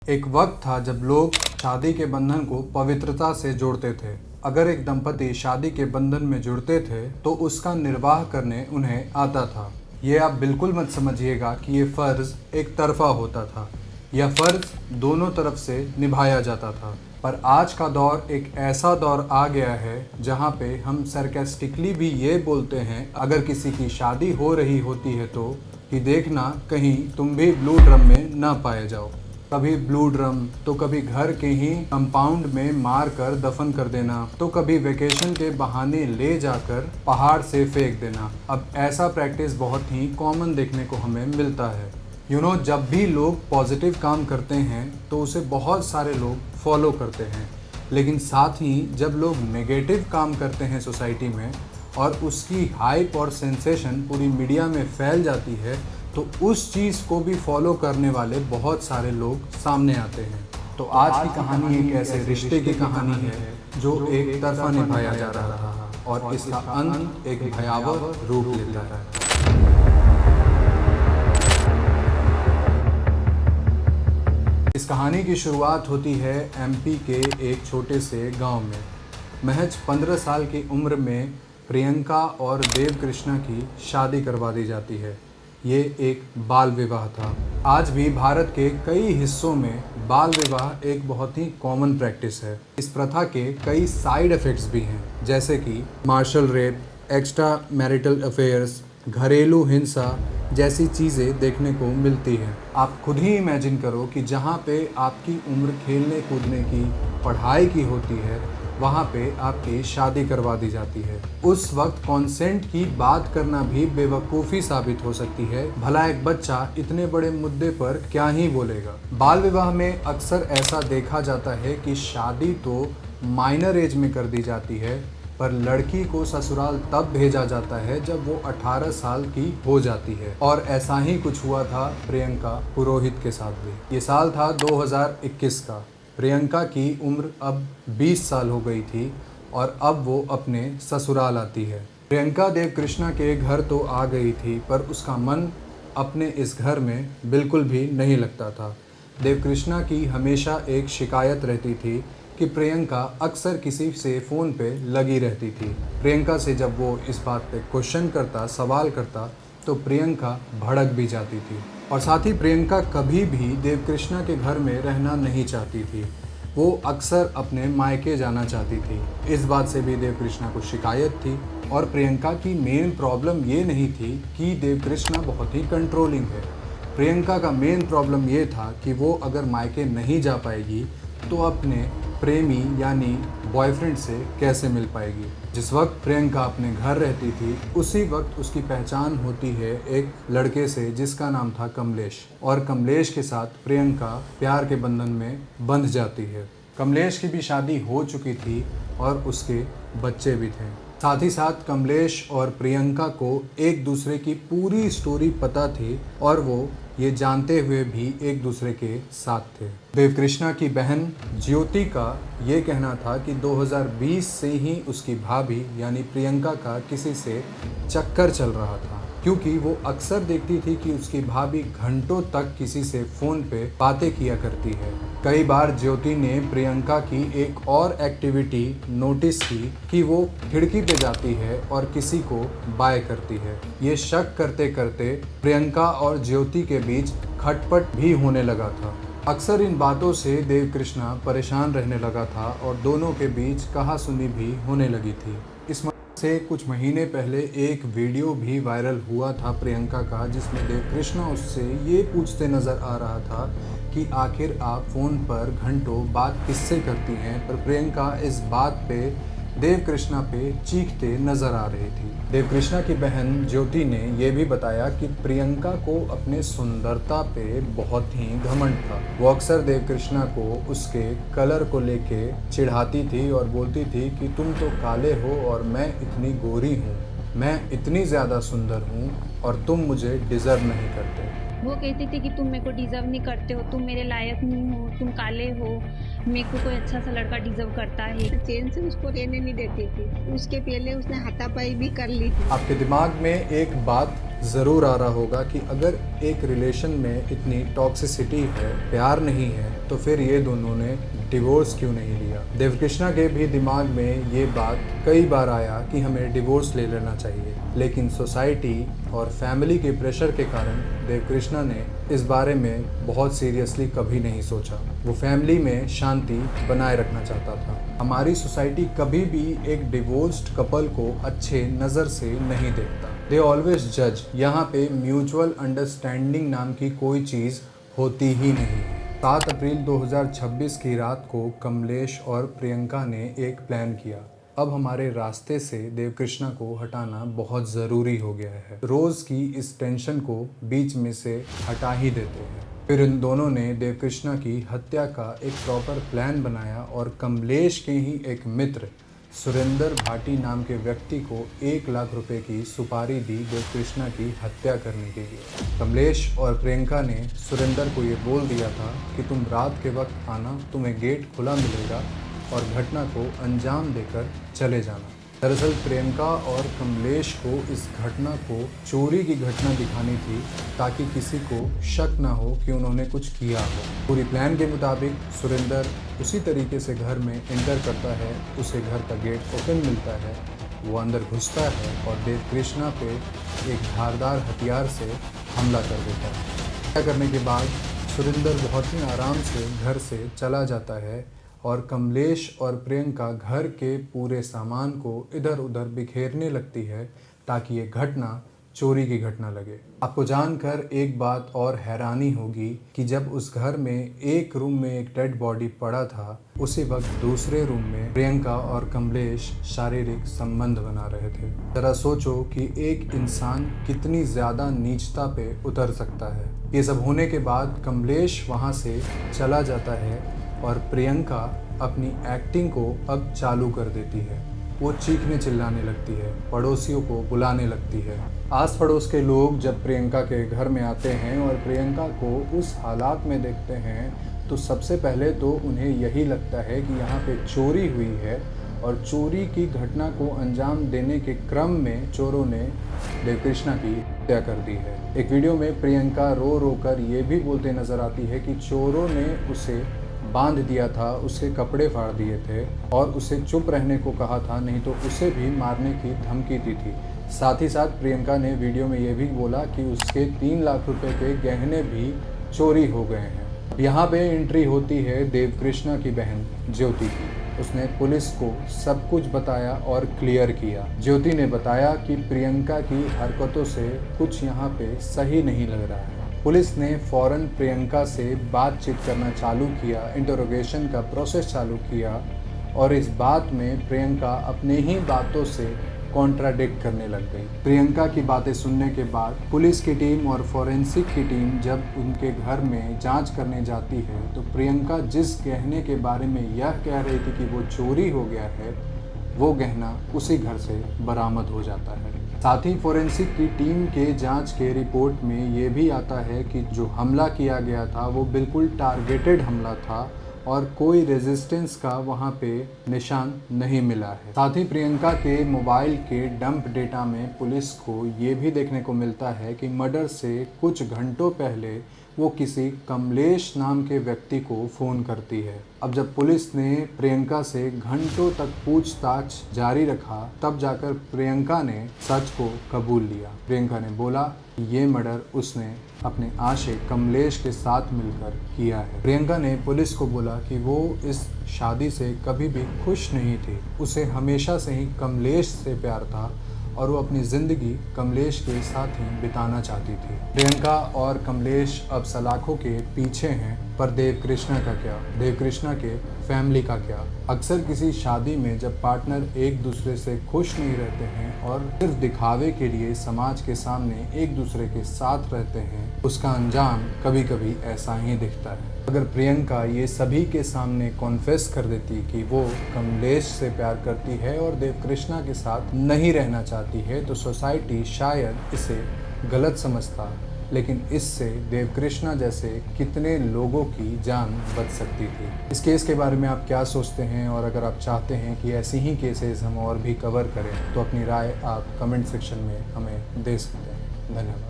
एक वक्त था जब लोग शादी के बंधन को पवित्रता से जोड़ते थे। अगर एक दंपति शादी के बंधन में जुड़ते थे तो उसका निर्वाह करने उन्हें आता था। ये आप बिल्कुल मत समझिएगा कि ये फ़र्ज़ एक तरफा होता था। यह फ़र्ज़ दोनों तरफ से निभाया जाता था। पर आज का दौर एक ऐसा दौर आ गया है जहाँ पे हम सरकास्टिकली भी ये बोलते हैं, अगर किसी की शादी हो रही होती है तो कि देखना कहीं तुम भी ब्लू ड्रम में ना पाए जाओ। कभी ब्लू ड्रम तो कभी घर के ही कंपाउंड में मार कर दफन कर देना, तो कभी वेकेशन के बहाने ले जाकर पहाड़ से फेंक देना। अब ऐसा प्रैक्टिस बहुत ही कॉमन देखने को हमें मिलता है। जब भी लोग पॉजिटिव काम करते हैं तो उसे बहुत सारे लोग फॉलो करते हैं, लेकिन साथ ही जब लोग नेगेटिव काम करते हैं सोसाइटी में और उसकी हाइप और सेंसेशन पूरी मीडिया में फैल जाती है तो उस चीज़ को भी फॉलो करने वाले बहुत सारे लोग सामने आते हैं। तो आज की कहानी एक ऐसे रिश्ते की कहानी है जो एक तरफा निभाया जा रहा है और इसका अंत एक भयावह रूप लेता है। इस कहानी की शुरुआत होती है एमपी के एक छोटे से गांव में। महज 15 साल की उम्र में प्रियंका और देव कृष्णा की शादी करवा दी जाती है। ये एक बाल विवाह था। आज भी भारत के कई हिस्सों में बाल विवाह एक बहुत ही कॉमन प्रैक्टिस है। इस प्रथा के कई साइड इफ़ेक्ट्स भी हैं, जैसे कि marital rape, extra marital affairs, घरेलू हिंसा जैसी चीज़ें देखने को मिलती हैं। आप खुद ही इमेजिन करो कि जहाँ पे आपकी उम्र खेलने कूदने की, पढ़ाई की होती है, वहाँ पे आपकी शादी करवा दी जाती है। उस वक्त कॉन्सेंट की बात करना भी बेवकूफ़ी साबित हो सकती है। भला एक बच्चा इतने बड़े मुद्दे पर क्या ही बोलेगा। बाल विवाह में अक्सर ऐसा देखा जाता है कि शादी तो माइनर एज में कर दी जाती है, पर लड़की को ससुराल तब भेजा जाता है जब वो 18 साल की हो जाती है। और ऐसा ही कुछ हुआ था प्रियंका पुरोहित के साथ भी। ये साल था 2021 का। प्रियंका की उम्र अब 20 साल हो गई थी और अब वो अपने ससुराल आती है। प्रियंका देव कृष्णा के घर तो आ गई थी, पर उसका मन अपने इस घर में बिल्कुल भी नहीं लगता था। देव कृष्णा की हमेशा एक शिकायत रहती थी कि प्रियंका अक्सर किसी से फ़ोन पे लगी रहती थी। प्रियंका से जब वो इस बात पे क्वेश्चन करता, सवाल करता, तो प्रियंका भड़क भी जाती थी। और साथ ही प्रियंका कभी भी देव कृष्णा के घर में रहना नहीं चाहती थी। वो अक्सर अपने मायके जाना चाहती थी। इस बात से भी देव कृष्णा को शिकायत थी। और प्रियंका की मेन प्रॉब्लम ये नहीं थी कि देव कृष्णा बहुत ही कंट्रोलिंग है। प्रियंका का मेन प्रॉब्लम ये था कि वो अगर मायके नहीं जा पाएगी तो अपने प्रेमी यानी बॉयफ्रेंड से कैसे मिल पाएगी। जिस वक्त प्रियंका अपने घर रहती थी, उसी वक्त उसकी पहचान होती है एक लड़के से जिसका नाम था कमलेश। और कमलेश के साथ प्रियंका प्यार के बंधन में बंध जाती है। कमलेश की भी शादी हो चुकी थी और उसके बच्चे भी थे। साथ ही साथ कमलेश और प्रियंका को एक दूसरे की पूरी स्टोरी पता थी और वो ये जानते हुए भी एक दूसरे के साथ थे। देव कृष्णा की बहन ज्योति का ये कहना था कि 2020 से ही उसकी भाभी यानी प्रियंका का किसी से चक्कर चल रहा था, क्योंकि वो अक्सर देखती थी कि उसकी भाभी घंटों तक किसी से फ़ोन पे बातें किया करती है। कई बार ज्योति ने प्रियंका की एक और एक्टिविटी नोटिस की कि वो खिड़की पे जाती है और किसी को बाय करती है। ये शक करते करते प्रियंका और ज्योति के बीच खटपट भी होने लगा था। अक्सर इन बातों से देव कृष्णा परेशान रहने लगा था और दोनों के बीच कहासुनी भी होने लगी थी। इस से कुछ महीने पहले एक वीडियो भी वायरल हुआ था प्रियंका का, जिसमें देव कृष्णा उससे ये पूछते नज़र आ रहा था कि आखिर आप फ़ोन पर घंटों बात किससे करती हैं। पर प्रियंका इस बात पे देव कृष्णा पे चीखते नज़र आ रही थी। देव कृष्णा की बहन ज्योति ने यह भी बताया कि प्रियंका को अपने सुंदरता पे बहुत ही घमंड था। वो अक्सर देव कृष्णा को उसके कलर को लेके चिढ़ाती थी और बोलती थी कि तुम तो काले हो और मैं इतनी गोरी हूँ, मैं इतनी ज़्यादा सुंदर हूँ और तुम मुझे डिज़र्व नहीं करते। वो कहती थी कि तुम मेरे को डिजर्व नहीं करते हो, तुम मेरे लायक नहीं हो, तुम काले हो, मेरे को कोई अच्छा सा लड़का डिजर्व करता है। चैन से उसको रहने नहीं देती थी। उसके पहले उसने हाथापाई भी कर ली थी। आपके दिमाग में एक बात ज़रूर आ रहा होगा कि अगर एक रिलेशन में इतनी टॉक्सिसिटी है, प्यार नहीं है, तो फिर ये दोनों ने डिवोर्स क्यों नहीं लिया। देवकृष्णा के भी दिमाग में ये बात कई बार आया कि हमें डिवोर्स ले लेना चाहिए, लेकिन सोसाइटी और फैमिली के प्रेशर के कारण देवकृष्णा ने इस बारे में बहुत सीरियसली कभी नहीं सोचा। वो फैमिली में शांति बनाए रखना चाहता था। हमारी सोसाइटी कभी भी एक डिवोर्स्ड कपल को अच्छे नज़र से नहीं देखता। दे ऑलवेज जज। यहाँ पे म्यूचुअल अंडरस्टैंडिंग नाम की कोई चीज़ होती ही नहीं है। 7 अप्रैल 2026 की रात को कमलेश और प्रियंका ने एक प्लान किया। अब हमारे रास्ते से देवकृष्णा को हटाना बहुत ज़रूरी हो गया है। रोज़ की इस टेंशन को बीच में से हटा ही देते हैं। फिर इन दोनों ने देवकृष्णा की हत्या का एक प्रॉपर प्लान बनाया और कमलेश के ही एक मित्र सुरेंद्र भाटी नाम के व्यक्ति को 1 लाख रुपए की सुपारी दी देवकृष्णा की हत्या करने के लिए। कमलेश और प्रियंका ने सुरेंद्र को ये बोल दिया था कि तुम रात के वक्त आना, तुम्हें गेट खुला मिलेगा और घटना को अंजाम देकर चले जाना। दरअसल प्रियंका और कमलेश को इस घटना को चोरी की घटना दिखानी थी ताकि किसी को शक ना हो कि उन्होंने कुछ किया हो। पूरी प्लान के मुताबिक सुरेंद्र उसी तरीके से घर में एंटर करता है, उसे घर का गेट ओपन मिलता है, वो अंदर घुसता है और देवकृष्णा पे एक धारदार हथियार से हमला कर देता है। हत्या करने के बाद सुरेंद्र बहुत ही आराम से घर से चला जाता है और कमलेश और प्रियंका घर के पूरे सामान को इधर उधर बिखेरने लगती है ताकि ये घटना चोरी की घटना लगे। आपको जानकर एक बात और हैरानी होगी कि जब उस घर में एक रूम में एक डेड बॉडी पड़ा था, उसी वक्त दूसरे रूम में प्रियंका और कमलेश शारीरिक संबंध बना रहे थे। जरा सोचो कि एक इंसान कितनी ज़्यादा नीचता पे उतर सकता है। ये सब होने के बाद कमलेश वहाँ से चला जाता है और प्रियंका अपनी एक्टिंग को अब चालू कर देती है। वो चीखने चिल्लाने लगती है, पड़ोसियों को बुलाने लगती है। आस पड़ोस के लोग जब प्रियंका के घर में आते हैं और प्रियंका को उस हालात में देखते हैं तो सबसे पहले तो उन्हें यही लगता है कि यहाँ पे चोरी हुई है और चोरी की घटना को अंजाम देने के क्रम में चोरों ने देवकृष्णा की हत्या कर दी है। एक वीडियो में प्रियंका रो रो कर ये भी बोलते नजर आती है कि चोरों ने उसे बांध दिया था, उसके कपड़े फाड़ दिए थे और उसे चुप रहने को कहा था, नहीं तो उसे भी मारने की धमकी दी थी। साथ ही साथ प्रियंका ने वीडियो में ये भी बोला कि उसके 3 लाख रुपए के गहने भी चोरी हो गए हैं। यहाँ पे एंट्री होती है देवकृष्णा की बहन ज्योति की। उसने पुलिस को सब कुछ बताया और क्लियर किया। ज्योति ने बताया कि प्रियंका की हरकतों से कुछ यहाँ पे सही नहीं लग रहा है। पुलिस ने फ़ौरन प्रियंका से बातचीत करना चालू किया, इंटरोगेशन का प्रोसेस चालू किया और इस बात में प्रियंका अपने ही बातों से कॉन्ट्राडिक्ट करने लग गई। प्रियंका की बातें सुनने के बाद पुलिस की टीम और फॉरेंसिक की टीम जब उनके घर में जांच करने जाती है तो प्रियंका जिस गहने के बारे में यह कह रही थी कि वो चोरी हो गया है, वो गहना उसी घर से बरामद हो जाता है। साथ ही फोरेंसिक की टीम के जांच के रिपोर्ट में ये भी आता है कि जो हमला किया गया था वो बिल्कुल टारगेटेड हमला था और कोई रेजिस्टेंस का वहाँ पे निशान नहीं मिला है। साथ ही प्रियंका के मोबाइल के डंप डेटा में पुलिस को ये भी देखने को मिलता है कि मर्डर से कुछ घंटों पहले वो किसी कमलेश नाम के व्यक्ति को फ़ोन करती है। अब जब पुलिस ने प्रियंका से घंटों तक पूछताछ जारी रखा तब जाकर प्रियंका ने सच को कबूल लिया। प्रियंका ने बोला कि ये मर्डर उसने अपने आशिक कमलेश के साथ मिलकर किया है। प्रियंका ने पुलिस को बोला कि वो इस शादी से कभी भी खुश नहीं थी, उसे हमेशा से ही कमलेश से प्यार था और वो अपनी ज़िंदगी कमलेश के साथ ही बिताना चाहती थी। प्रियंका और कमलेश अब सलाखों के पीछे हैं, पर देवकृष्णा का क्या, देवकृष्णा के फैमिली का क्या। अक्सर किसी शादी में जब पार्टनर एक दूसरे से खुश नहीं रहते हैं और सिर्फ दिखावे के लिए समाज के सामने एक दूसरे के साथ रहते हैं, उसका अंजाम कभी कभी ऐसा ही दिखता है। अगर प्रियंका ये सभी के सामने कॉन्फेस कर देती कि वो कमलेश से प्यार करती है और देवकृष्णा के साथ नहीं रहना चाहती है तो सोसाइटी शायद इसे गलत समझता लेकिन इससे देवकृष्णा जैसे कितने लोगों की जान बच सकती थी। इस केस के बारे में आप क्या सोचते हैं, और अगर आप चाहते हैं कि ऐसे ही केसेस हम और भी कवर करें तो अपनी राय आप कमेंट सेक्शन में हमें दे सकते हैं। धन्यवाद।